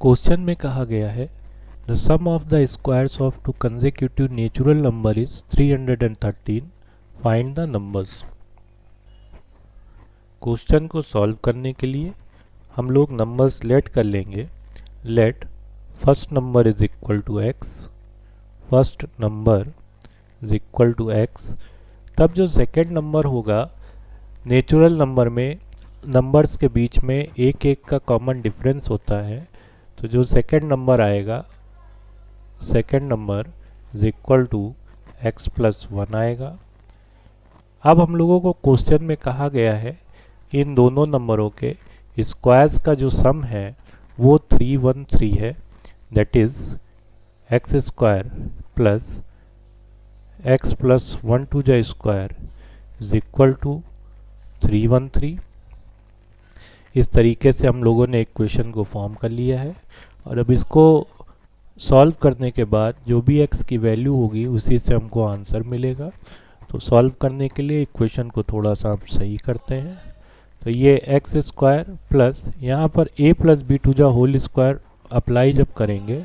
Question में कहा गया है the sum of the squares of two consecutive natural number is 313, find the numbers. Question को solve करने के लिए हम लोग नंबर्स लेट कर लेंगे। Let first number is equal to x, first number is equal to x. तब जो सेकेंड नंबर होगा, नेचुरल नंबर में नंबर्स के बीच में एक एक का कॉमन डिफरेंस होता है, तो जो सेकेंड नंबर आएगा, second number is equal to x plus one आएगा। अब हम लोगों को क्वेश्चन में कहा गया है कि इन दोनों नंबरों के स्क्वायर्स का जो सम है वो 313 है, that is x square plus x plus one two ज स्क्वायर इज इक्वल टू 313। इस तरीके से हम लोगों ने इक्वेशन को फॉर्म कर लिया है और अब इसको सॉल्व करने के बाद जो भी x की वैल्यू होगी उसी से हमको आंसर मिलेगा। तो सॉल्व करने के लिए इक्वेशन को थोड़ा सा हम सही करते हैं। तो ये एक्स स्क्वायर प्लस यहाँ पर a प्लस बी टू जा होल स्क्वायर अप्लाई जब करेंगे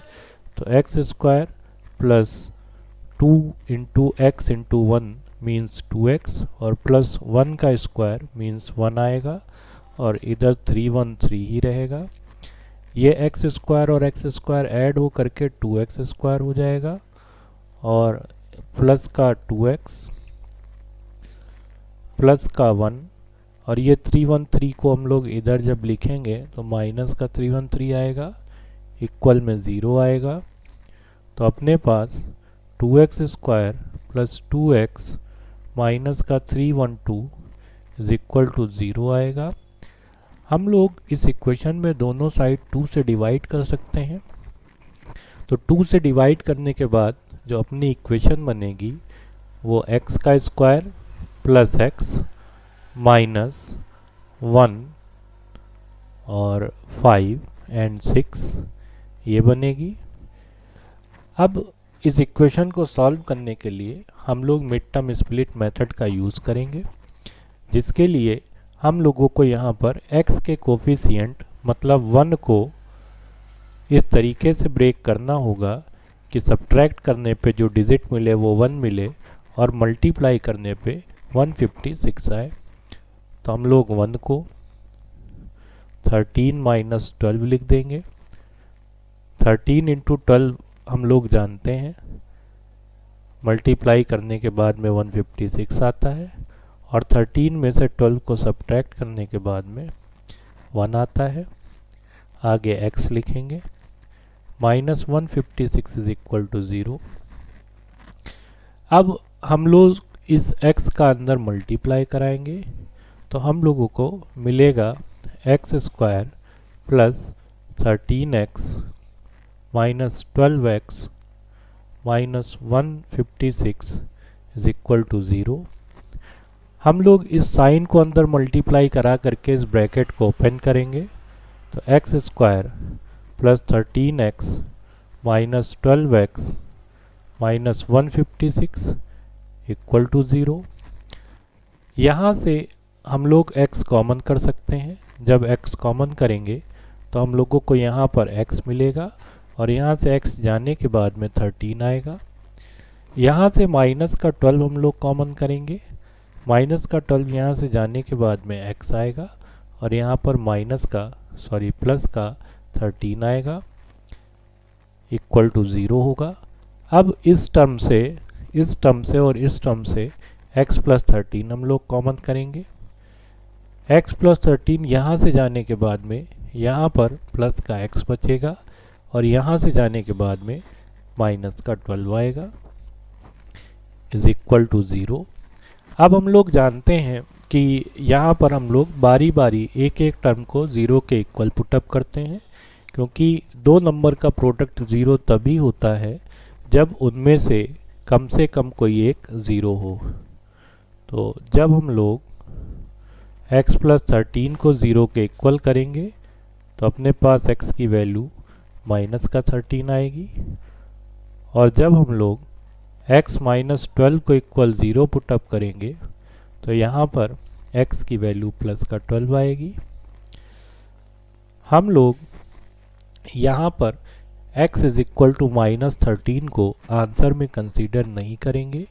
तो x square plus 2 into x into one means 2x और प्लस 1 का स्क्वायर मीन्स 1 आएगा और इधर 313 ही रहेगा। ये एक्स स्क्वायर और एक्स स्क्वायर ऐड हो करके 2x स्क्वायर हो जाएगा और प्लस का 2x प्लस का 1 और ये 313 को हम लोग इधर जब लिखेंगे तो माइनस का 313 आएगा, इक्वल में 0 आएगा। तो अपने पास 2x square plus 2x minus का 312 इज इक्वल टू 0 आएगा। हम लोग इस इक्वेशन में दोनों साइड 2 से डिवाइड कर सकते हैं। तो 2 से डिवाइड करने के बाद जो अपनी इक्वेशन बनेगी वो x का स्क्वायर प्लस x माइनस 1 और 5 एंड 6 ये बनेगी। अब इस इक्वेशन को सॉल्व करने के लिए हम लोग मिड टर्म स्प्लिट मेथड का यूज़ करेंगे, जिसके लिए हम लोगों को यहाँ पर x के कोफिशिएंट मतलब 1 को इस तरीके से ब्रेक करना होगा कि सब्ट्रैक्ट करने पे जो डिजिट मिले वो 1 मिले और मल्टीप्लाई करने पे 156 आए। तो हम लोग 1 को 13 माइनस 12 लिख देंगे। 13 इंटू 12 हम लोग जानते हैं, मल्टीप्लाई करने के बाद में 156 आता है और 13 में से 12 को सब्ट्रैक्ट करने के बाद में 1 आता है। आगे x लिखेंगे, माइनस 156 इज इक्वल टू 0। अब हम लोग इस x का अंदर मल्टीप्लाई कराएंगे तो हम लोगों को मिलेगा x square plus 13x minus 12x minus 156 is equal to 0। हम लोग इस साइन को अंदर मल्टीप्लाई करा करके इस ब्रैकेट को ओपन करेंगे तो x square plus 13x minus 12x minus 156 equal to 0। यहाँ से हम लोग x कॉमन कर सकते हैं। जब x कॉमन करेंगे तो हम लोगों को यहाँ पर x मिलेगा और यहाँ से x जाने के बाद में 13 आएगा। यहाँ से माइनस का 12 हम लोग कॉमन करेंगे, माइनस का 12 यहाँ से जाने के बाद में x आएगा और यहाँ पर प्लस का 13 आएगा, इक्वल टू 0 होगा। अब इस टर्म से और इस टर्म से x प्लस 13 हम लोग कॉमन करेंगे। x प्लस 13 यहाँ से जाने के बाद में यहाँ पर प्लस का x बचेगा और यहाँ से जाने के बाद में माइनस का 12 आएगा, इज इक्वल टू 0। अब हम लोग जानते हैं कि यहाँ पर हम लोग बारी बारी एक एक टर्म को 0 के इक्वल पुटअप करते हैं, क्योंकि दो नंबर का प्रोडक्ट 0 तभी होता है जब उनमें से कम कोई एक 0 हो। तो जब हम लोग x प्लस 13 को 0 के इक्वल करेंगे तो अपने पास x की वैल्यू माइनस का 13 आएगी और जब हम लोग x माइनस 12 को इक्वल 0 पुटअप करेंगे तो यहाँ पर x की वैल्यू प्लस का 12 आएगी। हम लोग यहाँ पर x इज इक्वल टू -13 को आंसर में कंसीडर नहीं करेंगे,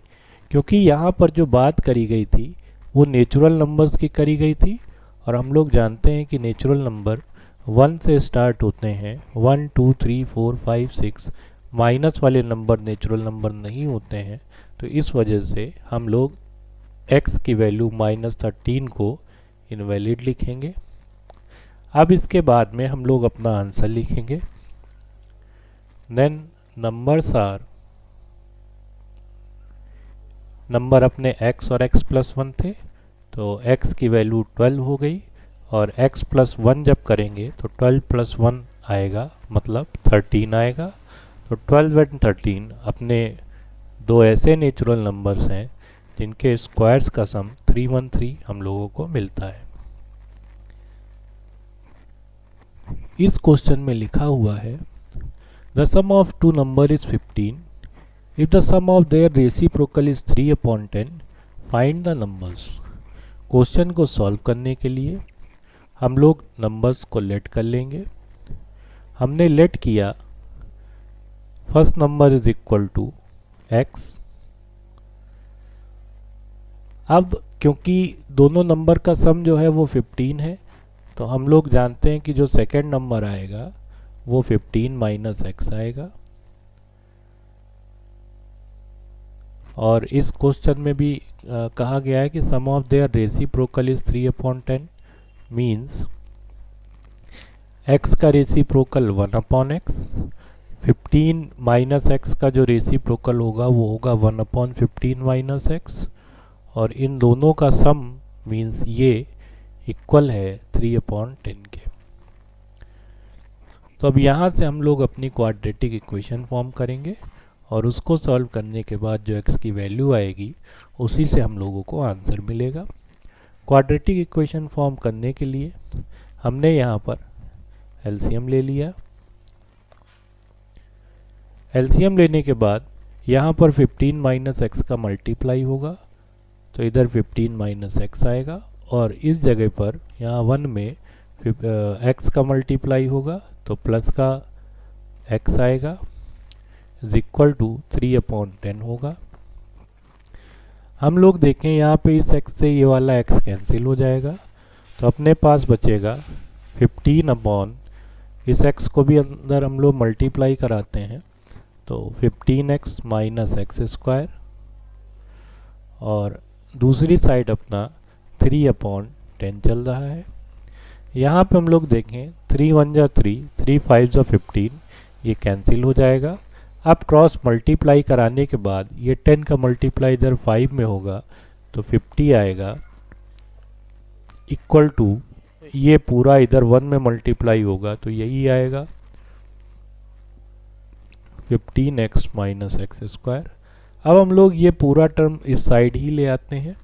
क्योंकि यहाँ पर जो बात करी गई थी वो नेचुरल नंबर्स की करी गई थी, और हम लोग जानते हैं कि नेचुरल नंबर 1 से स्टार्ट होते हैं। 1 2 3 4 5 6 माइनस वाले नंबर नेचुरल नंबर नहीं होते हैं, तो इस वजह से हम लोग x की वैल्यू -13 को इनवैलिड लिखेंगे। अब इसके बाद में हम लोग अपना आंसर लिखेंगे। देन नंबर अपने x और x प्लस 1 थे, तो x की वैल्यू 12 हो गई, और x प्लस 1 जब करेंगे तो 12 प्लस 1 आएगा, मतलब 13 आएगा। तो 12 एंड 13 अपने दो ऐसे नेचुरल नंबर्स हैं जिनके स्क्वायर्स का सम 313 हम लोगों को मिलता है। इस क्वेश्चन में लिखा हुआ है the sum of two number is 15 if the sum of their reciprocal is 3/10 find the numbers. Question को सॉल्व करने के लिए हम लोग नंबर्स को लेट कर लेंगे। हमने लेट किया first number is equal to x। अब क्योंकि दोनों नंबर का सम जो है वो 15 है, तो हम लोग जानते हैं कि जो सेकेंड नंबर आएगा वो 15 माइनस x आएगा। और इस क्वेश्चन में भी कहा गया है कि sum of their reciprocal is 3/10 means x का रेसिप्रोकल 1/x, 15 माइनस x का जो रेसिप्रोकल होगा वो होगा 1/15 माइनस x, और इन दोनों का सम मीन्स ये इक्वल है 3/10 के। तो अब यहाँ से हम लोग अपनी क्वाड्रेटिक इक्वेशन फॉर्म करेंगे, और उसको सॉल्व करने के बाद जो x की वैल्यू आएगी उसी से हम लोगों को आंसर मिलेगा। क्वाड्रेटिक इक्वेशन फॉर्म करने के लिए हमने यहाँ पर एलसीएम ले लिया। एलसीएम लेने के बाद यहाँ पर 15 माइनस एक्स का मल्टीप्लाई होगा, तो इधर 15 माइनस एक्स आएगा, और इस जगह पर यहाँ 1 में एक्स का मल्टीप्लाई होगा तो प्लस का एक्स आएगा इज इक्वल टू 3/10 होगा। हम लोग देखें यहाँ पे इस x से ये वाला x कैंसिल हो जाएगा, तो अपने पास बचेगा 15 इस x को भी अंदर हम लोग मल्टीप्लाई कराते हैं, तो 15x माइनस एक्स स्क्वायर, और दूसरी साइड अपना 3/10 चल रहा है। यहाँ पे हम लोग देखें 3 1 जा 3, 3 5 जा 15, ये कैंसिल हो जाएगा। अब क्रॉस मल्टीप्लाई कराने के बाद ये 10 का मल्टीप्लाई इधर 5 में होगा तो 50 आएगा, इक्वल टू ये पूरा इधर 1 में मल्टीप्लाई होगा तो यही आएगा 15x माइनस एक्स स्क्वायर। अब हम लोग ये पूरा टर्म इस साइड ही ले आते हैं,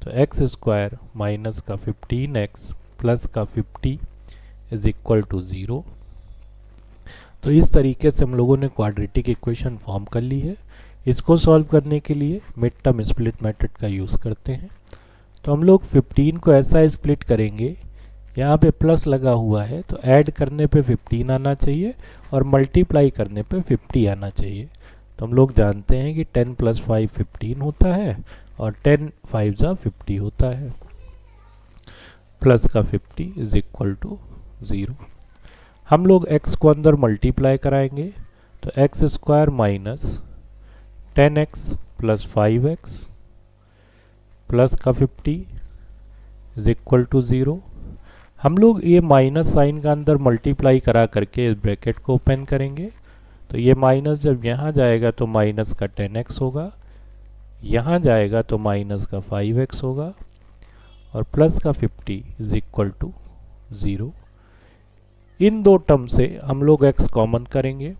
तो एक्स स्क्वायर माइनस का 15x प्लस का 50 इज इक्वल टू 0। तो इस तरीके से हम लोगों ने क्वाड्रेटिक इक्वेशन फॉर्म कर ली है। इसको सॉल्व करने के लिए मिड टर्म स्प्लिट मेथड का यूज़ करते हैं। तो हम लोग 15 को ऐसा स्प्लिट करेंगे, यहाँ पे प्लस लगा हुआ है तो ऐड करने पे 15 आना चाहिए और मल्टीप्लाई करने पे 50 आना चाहिए। तो हम लोग जानते हैं कि 10 + 5 15 होता है और 10 5 जा 50 होता है, प्लस का 50 इज इक्वल टू 0। हम लोग x को अंदर मल्टीप्लाई कराएंगे, तो x square minus 10x plus 5x plus का 50 इज इक्वल टू 0। हम लोग ये माइनस साइन का अंदर मल्टीप्लाई करा करके इस ब्रैकेट को ओपन करेंगे, तो ये माइनस जब यहाँ जाएगा तो माइनस का 10x होगा, यहाँ जाएगा तो माइनस का 5x होगा, और प्लस का 50 इज इक्वल टू 0। इन दो टर्म से हम लोग x कॉमन करेंगे,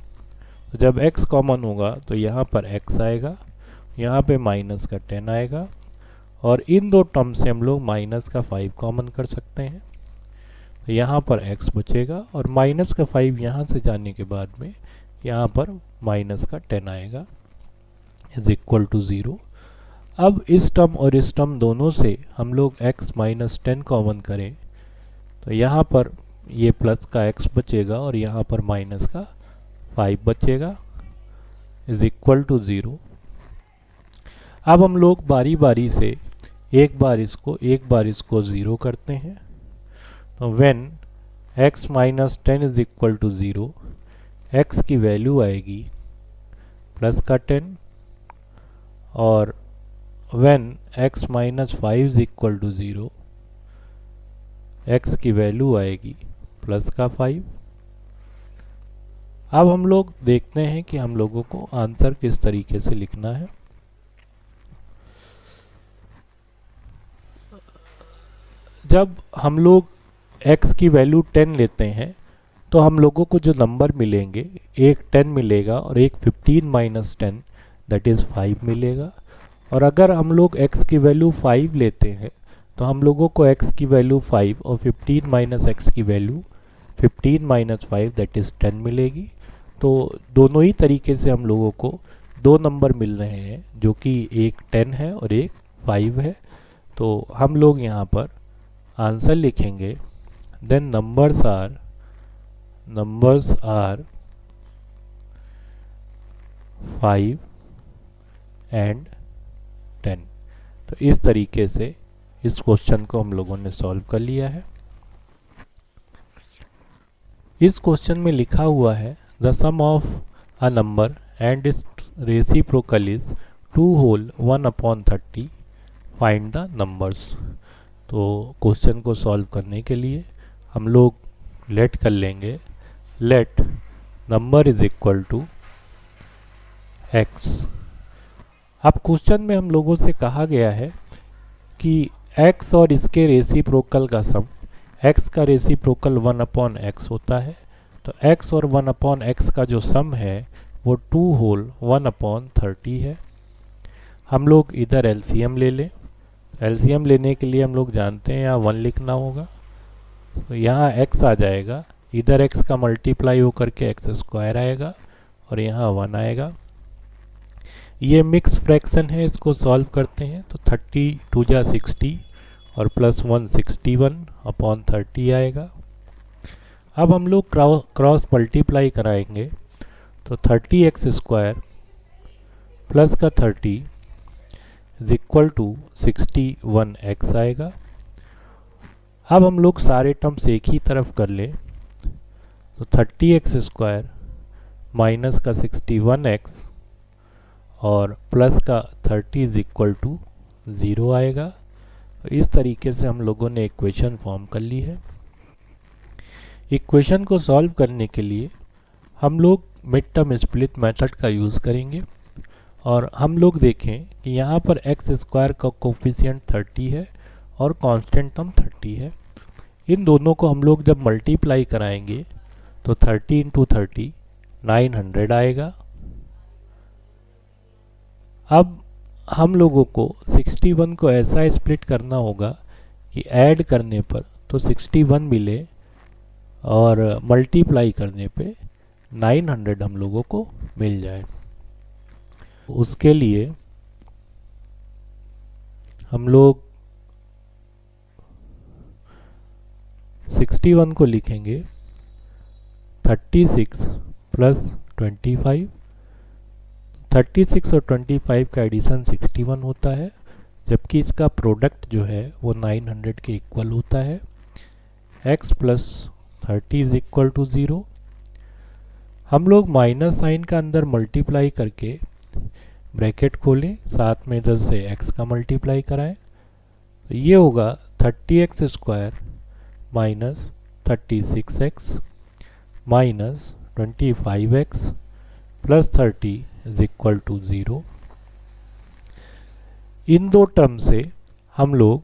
तो जब x कॉमन होगा तो यहाँ पर x आएगा, यहाँ पे माइनस का 10 आएगा, और इन दो टर्म से हम लोग माइनस का 5 कॉमन कर सकते हैं, तो यहाँ पर x बचेगा, और माइनस का 5 यहाँ से जाने के बाद में यहाँ पर माइनस का 10 आएगा इज इक्वल टू 0। अब इस टर्म और इस टर्म दोनों से हम लोग x माइनस 10 कॉमन करें, तो यहाँ पर ये प्लस का x बचेगा और यहाँ पर माइनस का 5 बचेगा इज इक्वल टू 0। अब हम लोग बारी बारी से एक बार इसको 0 करते हैं। तो when x minus 10 is equal to 0, x की वैल्यू आएगी प्लस का 10, और when x minus 5 is equal to 0, x की वैल्यू आएगी प्लस का 5। अब हम लोग देखते हैं कि हम लोगों को आंसर किस तरीके से लिखना है। जब हम लोग x की वैल्यू 10 लेते हैं तो हम लोगों को जो नंबर मिलेंगे, एक 10 मिलेगा और एक 15 माइनस 10 दैट इज़ 5 मिलेगा। और अगर हम लोग x की वैल्यू 5 लेते हैं तो हम लोगों को x की वैल्यू 5 और 15 माइनस x की वैल्यू 15 माइनस 5 दैट इज़ 10 मिलेगी। तो दोनों ही तरीके से हम लोगों को दो नंबर मिल रहे हैं, जो कि एक 10 है और एक 5 है। तो हम लोग यहाँ पर आंसर लिखेंगे देन नंबर्स आर 5 एंड 10। तो इस तरीके से इस क्वेश्चन को हम लोगों ने सॉल्व कर लिया है। इस क्वेश्चन में लिखा हुआ है the sum of a number and its reciprocal is 2 whole 1/30, find the numbers. तो क्वेश्चन को सॉल्व करने के लिए हम लोग लेट कर लेंगे, let number is equal to x। अब क्वेश्चन में हम लोगों से कहा गया है कि x और इसके रेसिप्रोकल का सम, x का रेसिप्रोकल 1/x होता है। तो x और 1/x का जो सम है वो 2 होल 1/30 है। हम लोग इधर एलसीएम ले लें। एलसीएम लेने के लिए हम लोग जानते हैं यहाँ 1 लिखना होगा। तो यहाँ x आ जाएगा, इधर x का मल्टीप्लाई होकर के x स्क्वायर आएगा और यहाँ 1 आएगा। ये मिक्स फ्रैक्शन है, इसको सॉल्व करते हैं तो 30 2 जा 60 और प्लस 1 61/30 आएगा। अब हम लोग क्रॉस मल्टीप्लाई कराएंगे तो 30x स्क्वायर प्लस का 30 इज इक्वल टू 61x आएगा। अब हम लोग सारे टर्म्स एक ही तरफ कर लें तो 30x स्क्वायर माइनस का 61x और प्लस का 30 इज इक्वल टू 0 आएगा। तो इस तरीके से हम लोगों ने इक्वेशन फॉर्म कर ली है। इक्वेशन को सॉल्व करने के लिए हम लोग मिड टर्म स्प्लिट मेथड का यूज़ करेंगे और हम लोग देखें कि यहाँ पर एक्स स्क्वायर का कोफिशिएंट 30 है और कांस्टेंट टर्म 30 है। इन दोनों को हम लोग जब मल्टीप्लाई कराएंगे तो 30 इंटू 30 900 आएगा। अब हम लोगों को 61 को ऐसा स्प्लिट करना होगा कि ऐड करने पर तो 61 मिले और मल्टीप्लाई करने पे 900 हम लोगों को मिल जाए। उसके लिए हम लोग 61 को लिखेंगे 36 प्लस 25। 36 और 25 का एडिशन 61 होता है, जबकि इसका प्रोडक्ट जो है वो 900 के इक्वल होता है। x plus 30 is equal to 0। हम लोग माइनस साइन का अंदर मल्टीप्लाई करके ब्रैकेट खोलें, साथ में इधर से x का मल्टीप्लाई कराएं तो ये होगा 30x square minus 36x minus 25x plus 30 is equal to 0। इन दो टर्म से हम लोग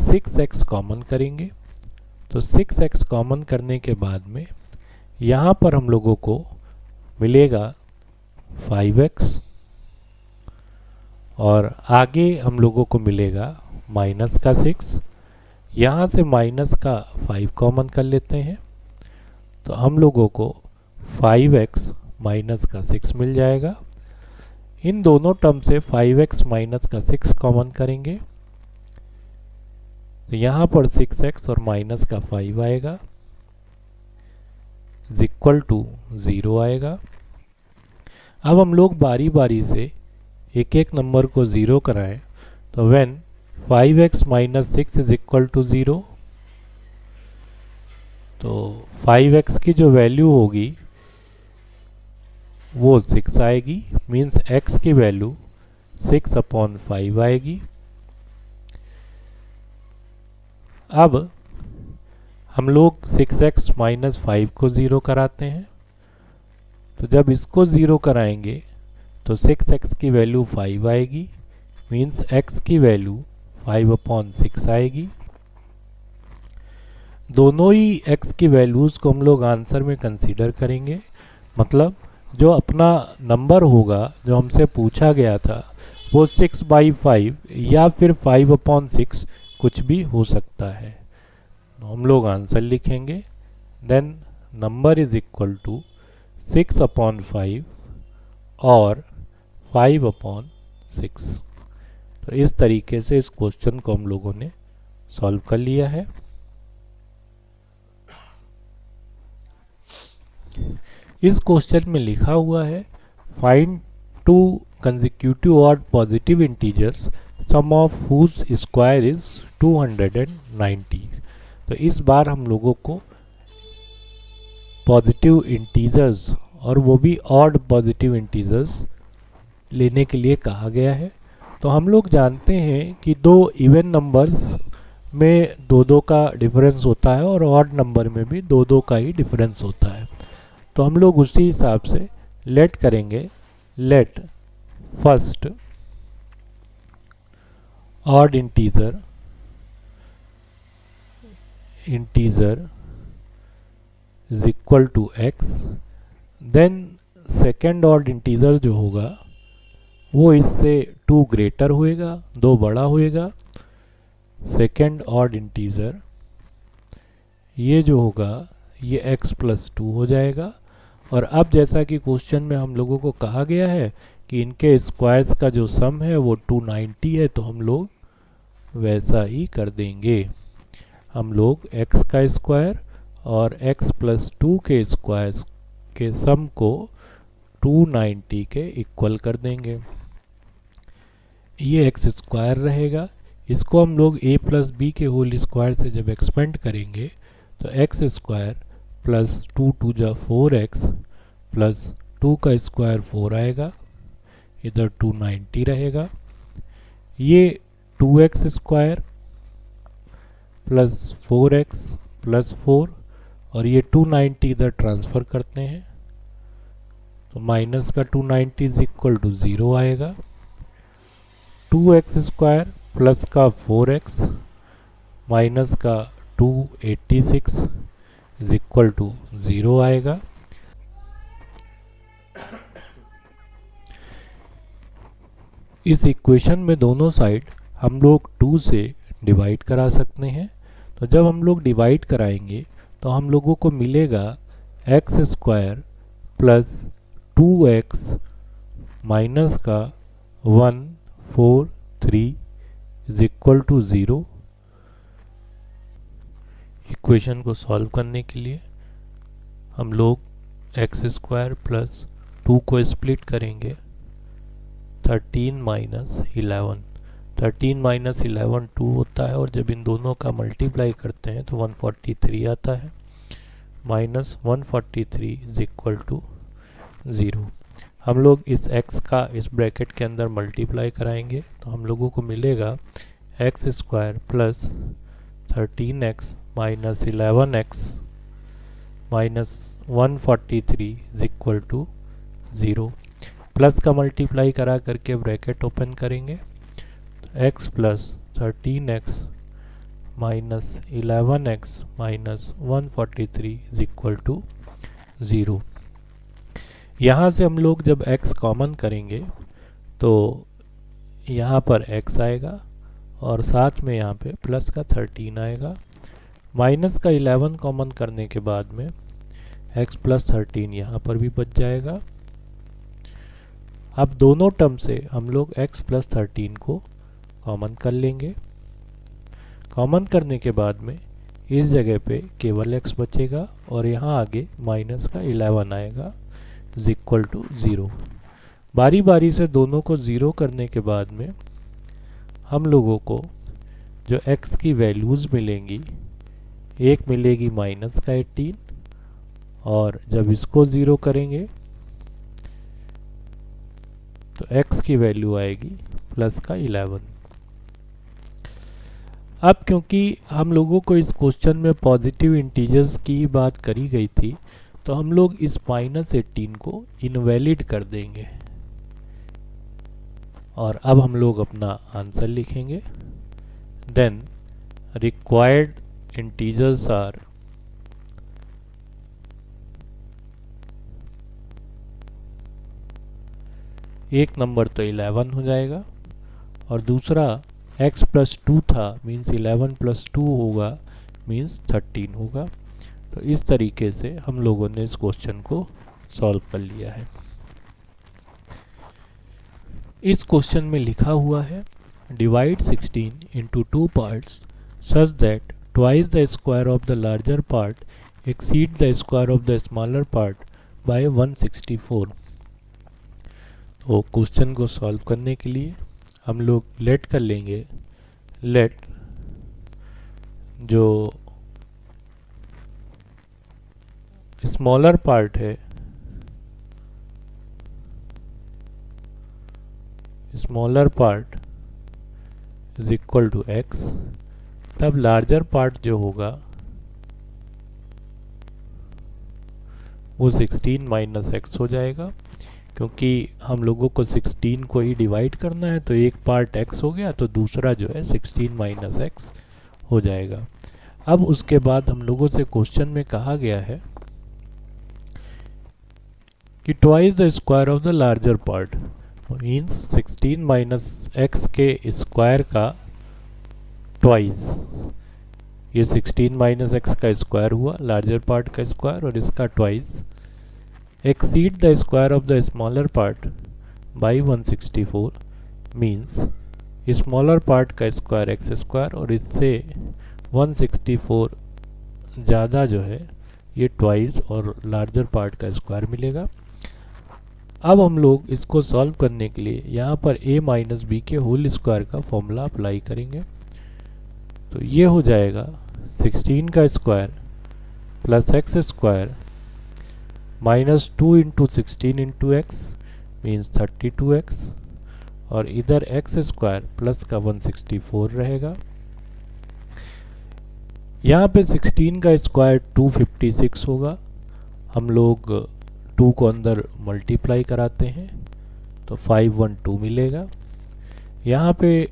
6x कॉमन करेंगे तो 6x कॉमन करने के बाद में यहाँ पर हम लोगों को मिलेगा 5x और आगे हम लोगों को मिलेगा माइनस का 6। यहाँ से माइनस का 5 कॉमन कर लेते हैं तो हम लोगों को 5x माइनस का 6 मिल जाएगा। इन दोनों टर्म से 5x माइनस का 6 कॉमन करेंगे तो यहाँ पर 6x और माइनस का 5 आएगा इज इक्वल टू 0 आएगा। अब हम लोग बारी बारी से एक एक नंबर को 0 कराएं, तो when 5x minus 6 is equal to 0, तो 5x की जो वैल्यू होगी वो 6 आएगी, मीन्स x की वैल्यू 6/5 आएगी। अब हम लोग 6x माइनस 5 को 0 कराते हैं, तो जब इसको 0 कराएंगे तो 6x की वैल्यू 5 आएगी, मीन्स x की वैल्यू 5/6 आएगी। दोनों ही x की वैल्यूज़ को हम लोग आंसर में कंसीडर करेंगे, मतलब जो अपना नंबर होगा जो हमसे पूछा गया था वो 6/5 या फिर 5/6 कुछ भी हो सकता है। तो हम लोग आंसर लिखेंगे, then number is equal to 6/5 और 5/6। तो इस तरीके से इस क्वेश्चन को हम लोगों ने सॉल्व कर लिया है। इस क्वेश्चन में लिखा हुआ है find two consecutive odd positive integers sum of whose square is 290। तो इस बार हम लोगों को पॉजिटिव इंटीजर्स और वो भी ऑड पॉजिटिव इंटीजर्स लेने के लिए कहा गया है। तो हम लोग जानते हैं कि दो इवन नंबर्स में 2-2 का डिफरेंस होता है और ऑड नंबर में भी 2-2 का ही डिफरेंस होता है। तो हम लोग उसी हिसाब से लेट करेंगे, let first odd integer is equal to x, then second odd integer जो होगा वो इससे 2 ग्रेटर होएगा, 2 बड़ा होएगा। सेकेंड ऑड इंटीजर ये जो होगा ये x+2 हो जाएगा। और अब जैसा कि क्वेश्चन में हम लोगों को कहा गया है कि इनके स्क्वायर्स का जो सम है वो 290 है, तो हम लोग वैसा ही कर देंगे। हम लोग x का स्क्वायर और x+2 के स्क्वायर्स के सम को 290 के इक्वल कर देंगे। ये x स्क्वायर रहेगा, इसको हम लोग a + b के होल स्क्वायर से जब एक्सपेंड करेंगे तो x स्क्वायर प्लस 2 जा 4x प्लस 2 का स्क्वायर 4 आएगा, इधर 290 रहेगा। ये 2x square plus 4x plus 4 और ये 290 इधर ट्रांसफ़र करते हैं, तो माइनस का 290 इज इक्वल टू 0 आएगा। 2x स्क्वायर प्लस का 4x माइनस का 286 इज इक्वल टू 0 आएगा। इस इक्वेशन में दोनों साइड हम लोग 2 से डिवाइड करा सकते हैं। तो जब हम लोग डिवाइड कराएंगे तो हम लोगों को मिलेगा x square plus 2x minus का 143 इज इक्वल टू 0। इक्वेशन को सॉल्व करने के लिए हम लोग x स्क्वायर प्लस 2 को स्प्लिट करेंगे, 13 माइनस 11, 13 माइनस 11 2 होता है और जब इन दोनों का मल्टीप्लाई करते हैं तो 143 आता है, माइनस 143 इज इक्वल टू 0। हम लोग इस x का इस ब्रैकेट के अंदर मल्टीप्लाई कराएंगे तो हम लोगों को मिलेगा x square plus 13x minus 11x minus 143 is equal to 0। Plus का मल्टीप्लाई करा करके ब्रैकेट ओपन करेंगे, x plus 13x minus 11x minus 143 is equal to 0। यहाँ से हम लोग जब x कॉमन करेंगे तो यहाँ पर x आएगा और साथ में यहाँ पे प्लस का 13 आएगा। माइनस का 11 कॉमन करने के बाद में x प्लस 13 यहाँ पर भी बच जाएगा। अब दोनों टर्म से हम लोग x प्लस 13 को कॉमन कर लेंगे। कॉमन करने के बाद में इस जगह पे केवल x बचेगा और यहाँ आगे माइनस का 11 आएगा इज इक्वल टू 0। बारी बारी से दोनों को 0 करने के बाद में हम लोगों को जो x की वैल्यूज़ मिलेंगी, एक मिलेगी माइनस का 18 और जब इसको 0 करेंगे तो x की वैल्यू आएगी प्लस का 11। अब क्योंकि हम लोगों को इस क्वेश्चन में पॉजिटिव इंटीजर्स की बात करी गई थी तो हम लोग इस -18 को इनवैलिड कर देंगे और अब हम लोग अपना आंसर लिखेंगे। देन रिक्वायर्ड इंटीजर्स आर एक नंबर तो 11 हो जाएगा और दूसरा x प्लस 2 था मीन्स 11 प्लस 2 होगा मीन्स 13 होगा। तो इस तरीके से हम लोगों ने इस क्वेश्चन को सॉल्व कर लिया है। इस क्वेश्चन में लिखा हुआ है divide 16 into 2 parts such that twice the square of the larger part exceeds the square of the smaller part by 164। तो क्वेश्चन को सॉल्व करने के लिए हम लोग लेट कर लेंगे। लेट जो स्मॉलर पार्ट है smaller part is equal to x, तब लार्जर पार्ट जो होगा वो 16 माइनस x हो जाएगा। क्योंकि हम लोगों को 16 को ही डिवाइड करना है तो एक पार्ट x हो गया तो दूसरा जो है 16 माइनस x हो जाएगा। अब उसके बाद हम लोगों से क्वेश्चन में कहा गया है कि twice the square of the larger part means 16 minus x के स्क्वायर का ट्वाइस, ये 16 माइनस x का स्क्वायर हुआ लार्जर पार्ट का स्क्वायर और इसका twice exceed the square of the smaller part by 164 means smaller part का स्क्वायर x स्क्वायर और इससे 164 ज़्यादा जो है ये ट्वाइस और लार्जर पार्ट का स्क्वायर मिलेगा। अब हम लोग इसको सॉल्व करने के लिए यहाँ पर a माइनस बी के होल स्क्वायर का फॉर्मूला अप्लाई करेंगे। तो ये हो जाएगा 16 का square plus x square minus 2 into 16 into x means 32x और इधर x स्क्वायर प्लस का 164 रहेगा। यहाँ पे 16 का स्क्वायर 256 होगा। हम लोग 2 को अंदर मल्टीप्लाई कराते हैं तो 512 मिलेगा। यहाँ पे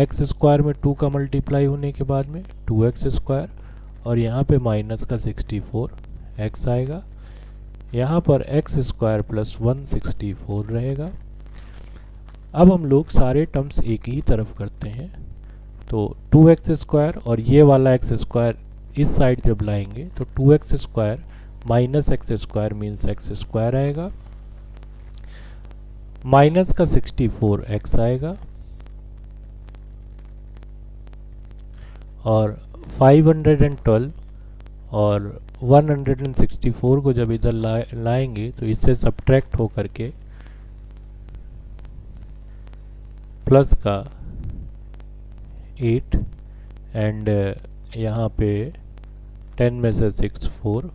x स्क्वायर में 2 का मल्टीप्लाई होने के बाद में 2x स्क्वायर और यहाँ पे माइनस का 64x आएगा। यहाँ पर x स्क्वायर प्लस 164 रहेगा। अब हम लोग सारे टर्म्स एक ही तरफ करते हैं तो 2x स्क्वायर और ये वाला x स्क्वायर इस साइड जब लाएंगे तो 2x square minus x square means x square आएगा, माइनस का 64x आएगा और 512 और 164 को जब इधर लाएंगे तो इससे सब्ट्रैक्ट हो करके प्लस का 8 एंड यहाँ पे 10 में से 6 4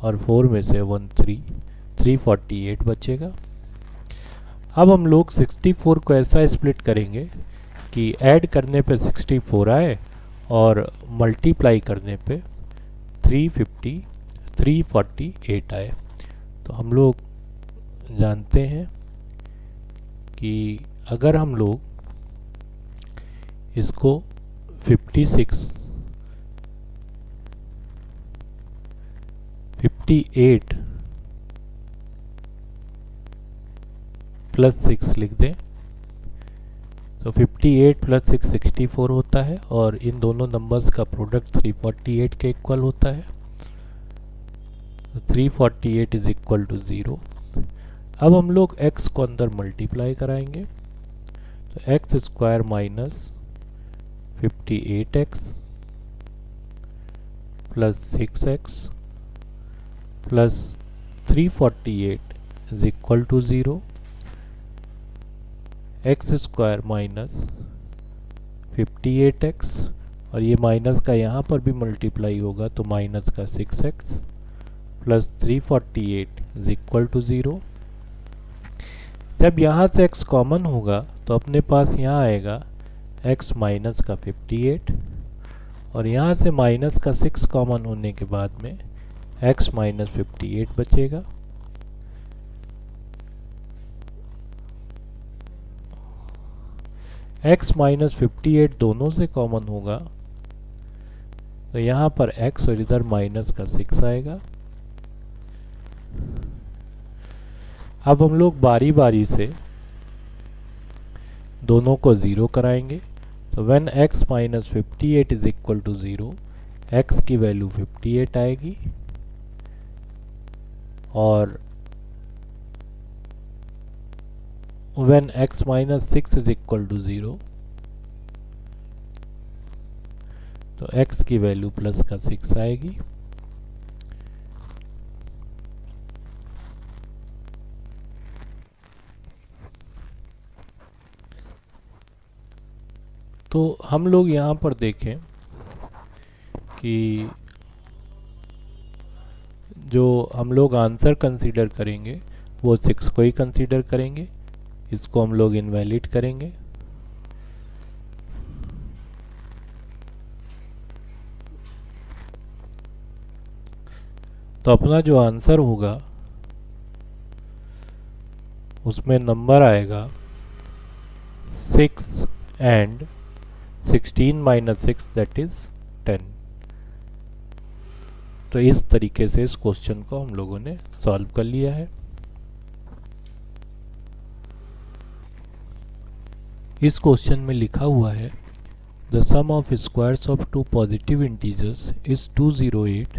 और 4 में से 1 3 348 बचेगा। अब हम लोग 64 को ऐसा स्प्लिट करेंगे कि ऐड करने पे 64 आए और मल्टीप्लाई करने पे 348 आए। तो हम लोग जानते हैं कि अगर हम लोग इसको 58 प्लस 6 लिख दें तो 58 प्लस 6 64 होता है और इन दोनों नंबर्स का प्रोडक्ट 348 के इक्वल होता है। तो 348 इज इक्वल टू 0। अब हम लोग x को अंदर मल्टीप्लाई कराएंगे तो x square minus 58x plus 6x plus 348 is equal to 0, x square minus 58x, और ये माइनस का यहाँ पर भी मल्टीप्लाई होगा तो माइनस का 6x plus 348 is equal to 0। जब यहाँ से x कॉमन होगा तो अपने पास यहाँ आएगा x माइनस का 58, और यहाँ से माइनस का 6 कॉमन होने के बाद में x माइनस 58 बचेगा। x माइनस 58 दोनों से कॉमन होगा तो यहाँ पर x और इधर माइनस का 6 आएगा। अब हम लोग बारी बारी से दोनों को 0 कराएंगे। तो when x minus 58 is equal to 0, x की वैल्यू 58 आएगी, और when x minus 6 is equal to 0, तो x की वैल्यू प्लस का 6 आएगी। तो हम लोग यहाँ पर देखें कि जो हम लोग आंसर कंसीडर करेंगे वो 6 को ही कंसीडर करेंगे, इसको हम लोग इनवैलिड करेंगे। तो अपना जो आंसर होगा उसमें नंबर आएगा 6 एंड 16 माइनस 6 दैट इज 10। तो इस तरीके से इस क्वेश्चन को हम लोगों ने सॉल्व कर लिया है। इस क्वेश्चन में लिखा हुआ है the sum of squares of two positive integers is 208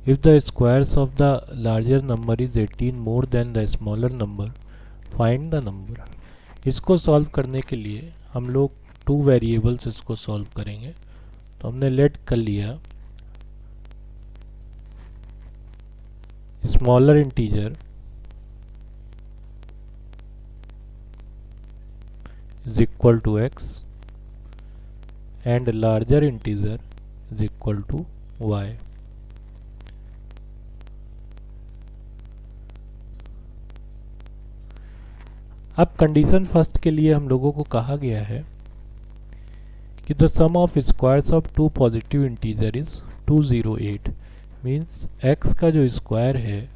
if the squares of the larger number is 18 more than the smaller number, find the number. इसको सॉल्व करने के लिए हम लोग 2 वेरिएबल्स इसको सॉल्व करेंगे। तो हमने लेट कर लिया smaller integer is equal to x and larger integer is equal to y। अब कंडीशन फर्स्ट के लिए हम लोगों को कहा गया है कि the sum of squares of two positive integer is 208, means x का जो स्क्वायर है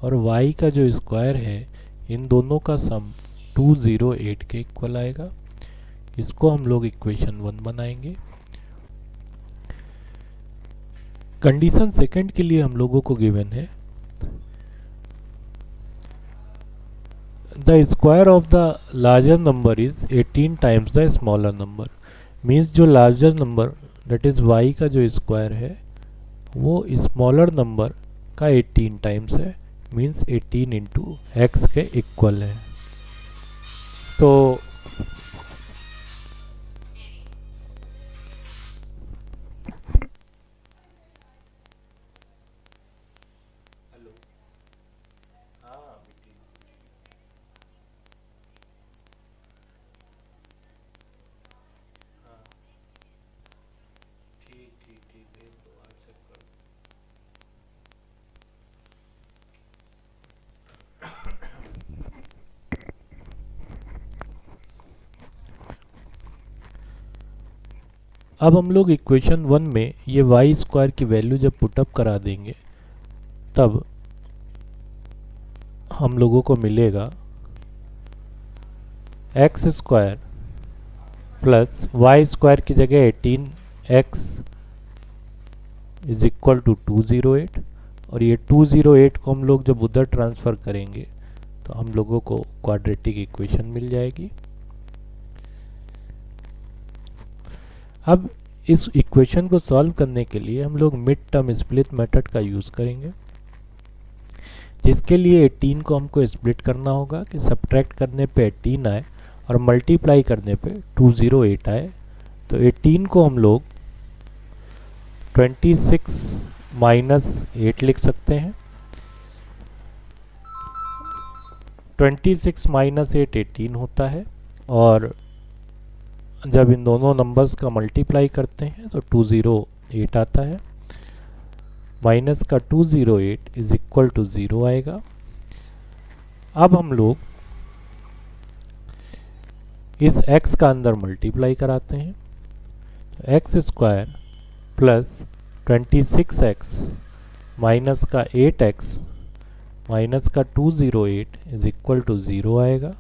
और y का जो स्क्वायर है इन दोनों का सम 208 के इक्वल आएगा। इसको हम लोग इक्वेशन 1 बनाएंगे। कंडीशन सेकंड के लिए हम लोगों को गिवन है the square of the larger number is 18 times the smaller number, means जो larger number that is y का जो स्क्वायर है वो स्मॉलर नंबर का 18 टाइम्स है, मीन्स 18 इंटू एक्स के इक्वल है। तो अब हम लोग इक्वेशन 1 में ये वाई स्क्वायर की वैल्यू जब पुटअप करा देंगे तब हम लोगों को मिलेगा x square plus y square की जगह 18x इज इक्वल टू 208, और ये 208 को हम लोग जब उधर ट्रांसफ़र करेंगे तो हम लोगों को क्वाड्रेटिक इक्वेशन मिल जाएगी। अब इस इक्वेशन को सॉल्व करने के लिए हम लोग मिड टर्म स्प्लिट मेथड का यूज़ करेंगे, जिसके लिए 18 को हमको स्प्लिट करना होगा कि सब्ट्रैक्ट करने पे 18 आए और मल्टीप्लाई करने पे 208 आए। तो 18 को हम लोग 26 माइनस 8 लिख सकते हैं। 26 माइनस 8 18 होता है, और जब इन दोनों नंबर्स का मल्टीप्लाई करते हैं तो 208 आता है। माइनस का 208 इज इक्वल टू 0 आएगा। अब हम लोग इस x का अंदर मल्टीप्लाई कराते हैं, तो x square plus 26x minus का 8x माइनस का 208 इज इक्वल टू 0 आएगा।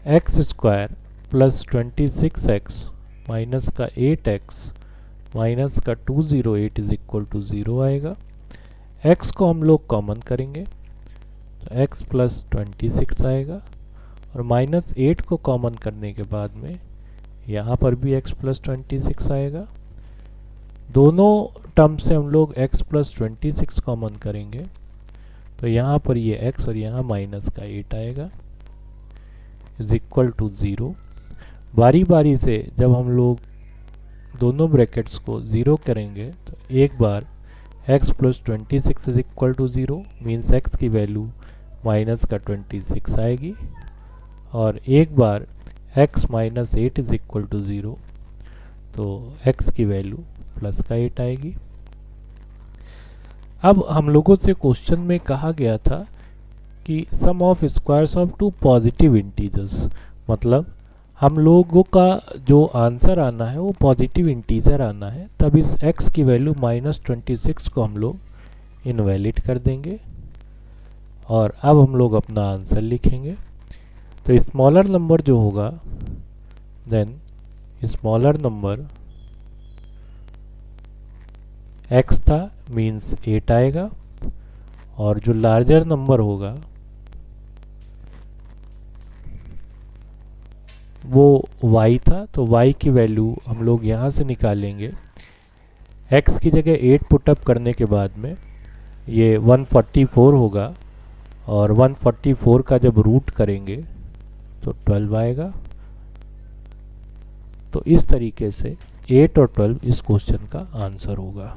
X square plus 26x minus का 8x माइनस का 208 इज इक्वल टू 0 आएगा। x को हम लोग कॉमन करेंगे तो x प्लस 26 आएगा, और माइनस 8 को कॉमन करने के बाद में यहाँ पर भी x प्लस 26 आएगा। दोनों टर्म से हम लोग x प्लस 26 कॉमन करेंगे तो यहाँ पर ये x और यहाँ माइनस का 8 आएगा इज इक्वल टू 0। बारी बारी से जब हम लोग दोनों ब्रैकेट्स को 0 करेंगे तो एक बार x plus 26 is equal to 0 means x की वैल्यू माइनस का 26 आएगी, और एक बार x minus 8 is equal to 0 तो x की वैल्यू प्लस का 8 आएगी। अब हम लोगों से क्वेश्चन में कहा गया था कि sum of squares of two positive integers, मतलब हम लोगों का जो आंसर आना है वो पॉजिटिव इंटीजर आना है, तब इस x की वैल्यू माइनस 26 को हम लोग इनवैलिड कर देंगे, और अब हम लोग अपना आंसर लिखेंगे। तो स्मॉलर नंबर जो होगा, देन स्मॉलर नंबर x था मीन्स 8 आएगा, और जो लार्जर नंबर होगा वो y था, तो y की वैल्यू हम लोग यहाँ से निकालेंगे। x की जगह 8 पुटअप करने के बाद में ये 144 होगा, और 144 का जब रूट करेंगे तो 12 आएगा। तो इस तरीके से 8 और 12 इस क्वेश्चन का आंसर होगा।